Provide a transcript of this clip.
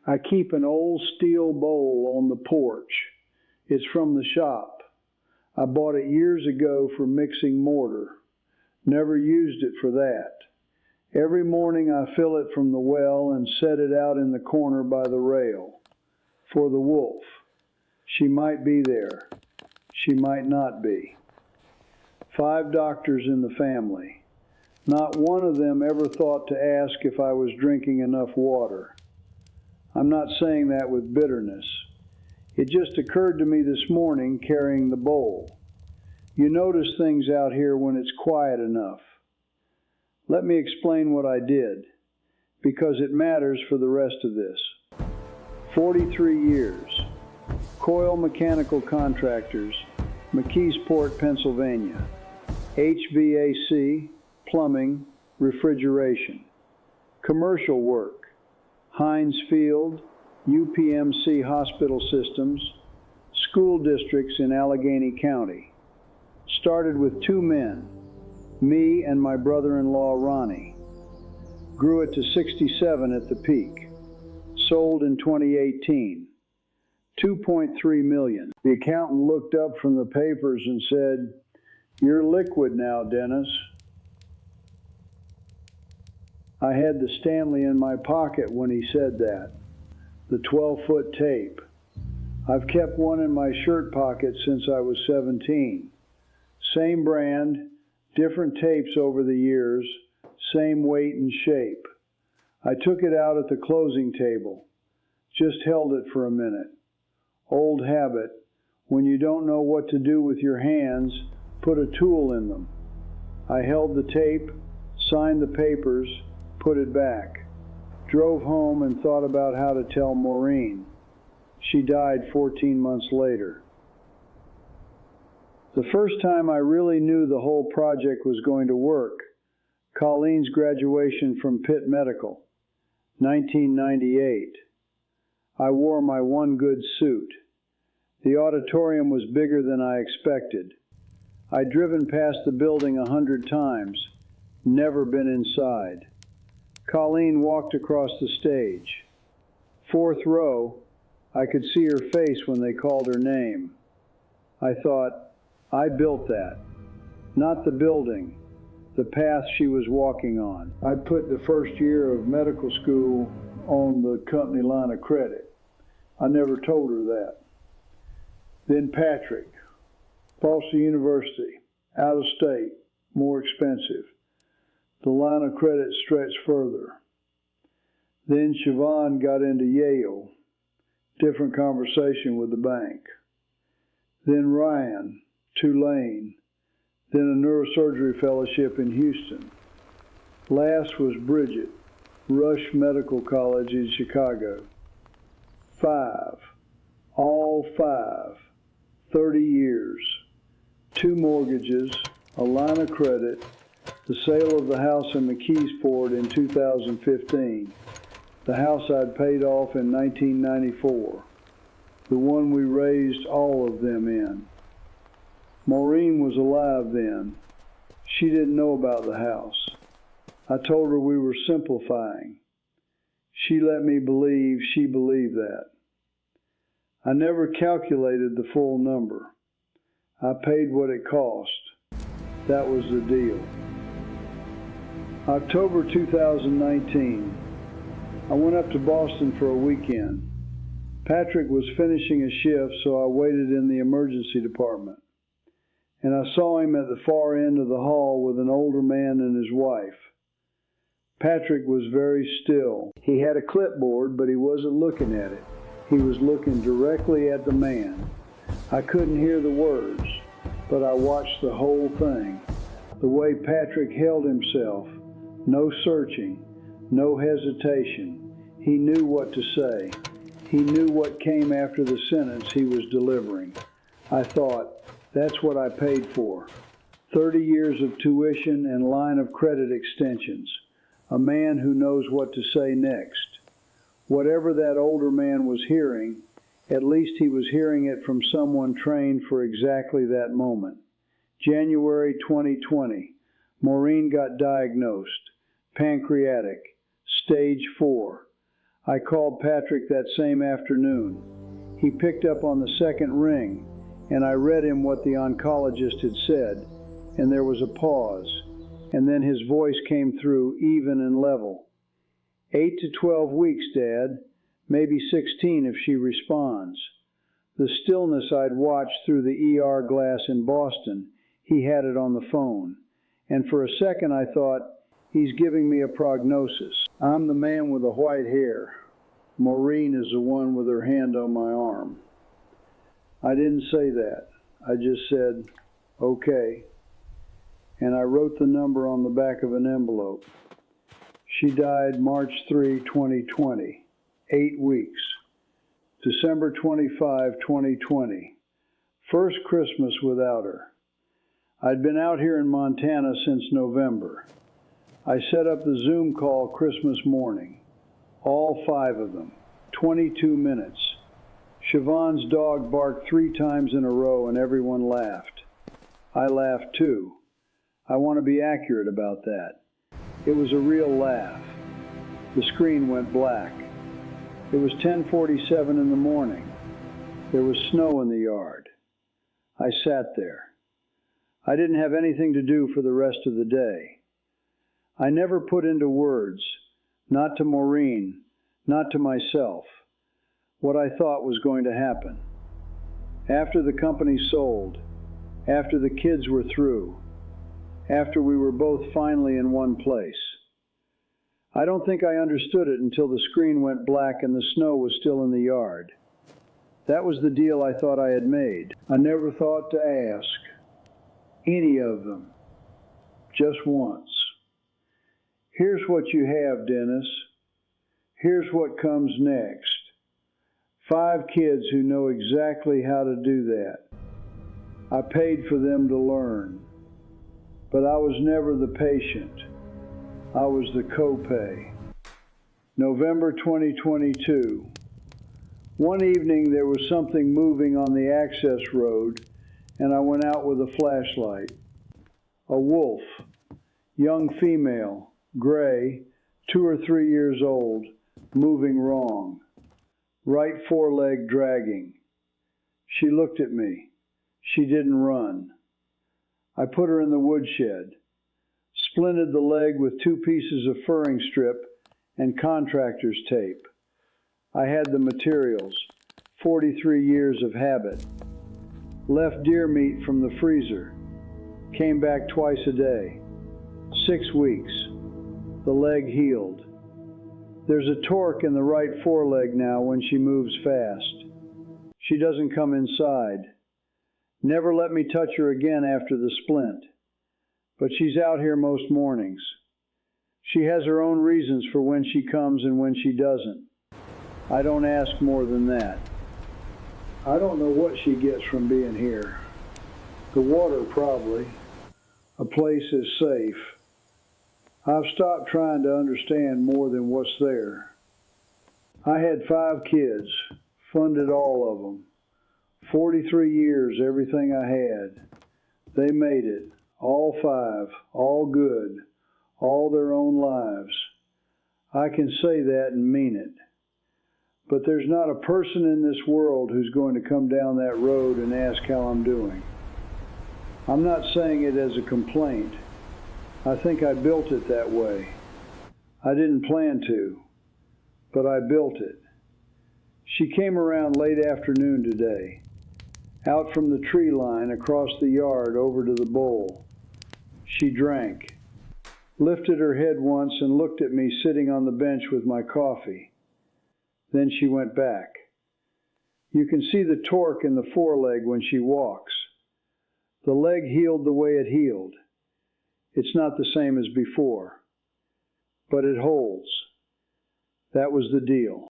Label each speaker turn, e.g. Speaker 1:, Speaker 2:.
Speaker 1: I keep an old steel bowl on the porch. It's from the shop. I bought it years ago for mixing mortar. Never used it for that. Every morning I fill it from the well and set it out in the corner by the rail. For the wolf. She might be there. She might not be. 5 doctors in the family. Not one of them ever thought to ask if I was drinking enough water. I'm not saying that with bitterness. It just occurred to me this morning carrying the bowl. You notice things out here when it's quiet enough. Let me explain what I did, because it matters for the rest of this. 43 years. Coil Mechanical Contractors, McKeesport, Pennsylvania. HVAC, plumbing, refrigeration. Commercial work. Heinz Field, UPMC hospital systems, school districts in Allegheny County. Started with 2 men, me and my brother-in-law Ronnie. Grew it to 67 at the peak. Sold in 2018. $2.3 million. The accountant looked up from the papers and said, "You're liquid now, Dennis." I had the Stanley in my pocket when he said that, the 12-foot tape. I've kept one in my shirt pocket since I was 17. Same brand, different tapes over the years, same weight and shape. I took it out at the closing table, just held it for a minute. Old habit, when you don't know what to do with your hands, put a tool in them. I held the tape, signed the papers, put it back. Drove home and thought about how to tell Maureen. She died 14 months later. The first time I really knew the whole project was going to work, Colleen's graduation from Pitt Medical, 1998. I wore my one good suit. The auditorium was bigger than I expected. I'd driven past the building 100 times, never been inside. Colleen walked across the stage. 4th row, I could see her face when they called her name. I thought, I built that. Not the building, the path she was walking on. I put the first year of medical school on the company line of credit. I never told her that. Then Patrick, Tulsa University, out of state, more expensive. The line of credit stretched further. Then Siobhan got into Yale, different conversation with the bank. Then Ryan, Tulane, then a neurosurgery fellowship in Houston. Last was Bridget, Rush Medical College in Chicago. 5, all 5, 30 years, 2 mortgages, a line of credit, the sale of the house in McKeesport in 2015, the house I'd paid off in 1994, the one we raised all of them in. Maureen was alive then. She didn't know about the house. I told her we were simplifying. She let me believe she believed that. I never calculated the full number. I paid what it cost. That was the deal. October 2019. I went up to Boston for a weekend. Patrick was finishing a shift, so I waited in the emergency department. And I saw him at the far end of the hall with an older man and his wife. Patrick was very still. He had a clipboard, but he wasn't looking at it. He was looking directly at the man. I couldn't hear the words, but I watched the whole thing. The way Patrick held himself, no searching, no hesitation. He knew what to say. He knew what came after the sentence he was delivering. I thought, that's what I paid for. 30 years of tuition and line of credit extensions. A man who knows what to say next. Whatever that older man was hearing, at least he was hearing it from someone trained for exactly that moment. January 2020, Maureen got diagnosed. Pancreatic, stage 4. I called Patrick that same afternoon. He picked up on the second ring, and I read him what the oncologist had said, and there was a pause, and then his voice came through even and level. 8 to 12 weeks, Dad, maybe 16 if she responds. The stillness I'd watched through the ER glass in Boston, he had it on the phone, and for a second I thought, he's giving me a prognosis. I'm the man with the white hair. Maureen is the one with her hand on my arm. I didn't say that. I just said, okay. And I wrote the number on the back of an envelope. She died March 3, 2020, 8 weeks. December 25, 2020, first Christmas without her. I'd been out here in Montana since November. I set up the Zoom call Christmas morning, all 5 of them, 22 minutes. Siobhan's dog barked 3 times in a row and everyone laughed. I laughed too. I want to be accurate about that. It was a real laugh. The screen went black. It was 10:47 in the morning. There was snow in the yard. I sat there. I didn't have anything to do for the rest of the day. I never put into words, not to Maureen, not to myself, what I thought was going to happen. After the company sold, after the kids were through, after we were both finally in one place. I don't think I understood it until the screen went black and the snow was still in the yard. That was the deal I thought I had made. I never thought to ask any of them, just once. Here's what you have, Dennis. Here's what comes next. 5 kids who know exactly how to do that. I paid for them to learn. But I was never the patient. I was the co-pay. November 2022. One evening there was something moving on the access road, and I went out with a flashlight. A wolf, young female, gray, 2 or 3 years old, moving wrong. Right foreleg dragging. She looked at me. She didn't run. I put her in the woodshed, splinted the leg with 2 pieces of furring strip and contractor's tape. I had the materials, 43 years of habit. Left deer meat from the freezer. Came back twice a day. 6 weeks. The leg healed. There's a torque in the right foreleg now when she moves fast. She doesn't come inside. Never let me touch her again after the splint. But she's out here most mornings. She has her own reasons for when she comes and when she doesn't. I don't ask more than that. I don't know what she gets from being here. The water, probably. A place is safe. I've stopped trying to understand more than what's there. I had 5 kids, funded all of them. 43 years, everything I had. They made it, all 5, all good, all their own lives. I can say that and mean it. But there's not a person in this world who's going to come down that road and ask how I'm doing. I'm not saying it as a complaint. I think I built it that way. I didn't plan to, but I built it. She came around late afternoon today, out from the tree line across the yard over to the bowl. She drank, lifted her head once and looked at me sitting on the bench with my coffee. Then she went back. You can see the torque in the foreleg when she walks. The leg healed the way it healed. It's not the same as before, but it holds. That was the deal.